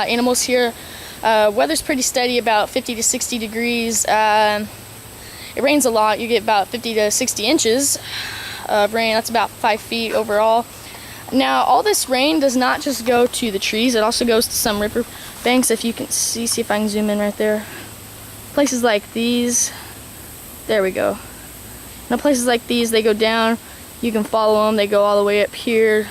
lot of animals here. Weather's pretty steady, about 50 to 60 degrees. It rains a lot. You get about 50 to 60 inches of rain. That's about 5 feet overall. Now, all this rain does not just go to the trees. It also goes to some river banks. If you can see if I can zoom in right there. Places like these. There we go. Now, places like these, they go down. You can follow them. They go all the way up here.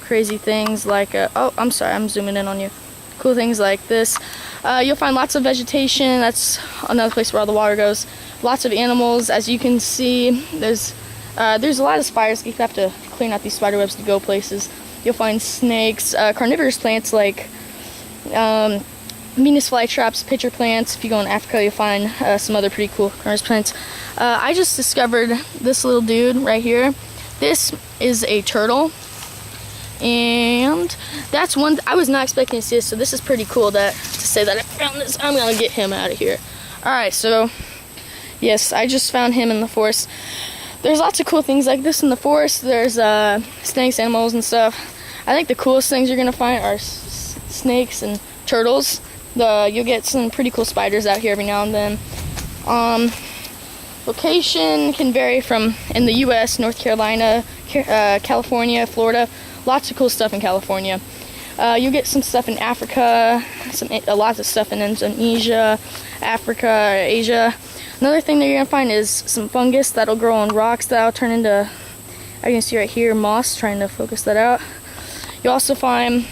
Crazy things like, oh, I'm sorry, I'm zooming in on you. Cool things like this. You'll find lots of vegetation. That's another place where all the water goes. Lots of animals. As you can see, there's a lot of spiders. You have to clean out these spider webs to go places. You'll find snakes, carnivorous plants like Venus flytraps, pitcher plants. If you go in Africa, you'll find some other pretty cool carnivorous plants. I just discovered this little dude right here. This is a turtle. And that's one I was not expecting to see this, so this is pretty cool to say that I found this. I'm gonna get him out of here. Alright, so yes, I just found him in the forest. There's lots of cool things like this in the forest. There's snakes, animals, and stuff. I think the coolest things you're gonna find are snakes and turtles. You'll get some pretty cool spiders out here every now and then. Location can vary from in the U.S., North Carolina, California, Florida. Lots of cool stuff in California. You'll get some stuff in Africa, lots of stuff in Indonesia, Africa, Asia. Another thing that you're gonna find is some fungus that'll grow on rocks that'll turn into, I can see right here, moss. Trying to focus that out. You'll also find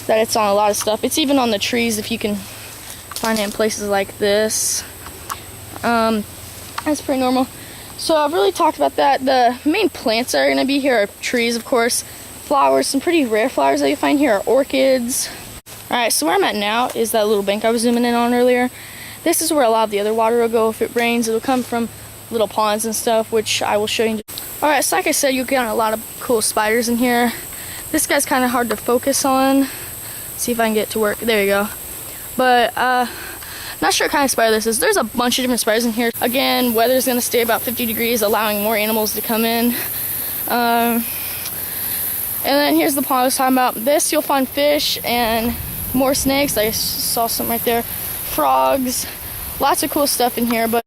that it's on a lot of stuff. It's even on the trees if you can find it in places like this. That's pretty normal. So I've really talked about that. The main plants that are gonna be here are trees, of course. Flowers, some pretty rare flowers that you find here are orchids. Alright, so where I'm at now is that little bank I was zooming in on earlier. This is where a lot of the other water will go if it rains. It'll come from little ponds and stuff, which I will show you. Alright, so like I said, you'll get a lot of cool spiders in here. This guy's kind of hard to focus on. See if I can get it to work. There you go. But, not sure what kind of spider this is. There's a bunch of different spiders in here. Again, weather's going to stay about 50 degrees, allowing more animals to come in. And then here's the pond I was talking about. This, you'll find fish and more snakes. I saw some right there. Frogs. Lots of cool stuff in here. But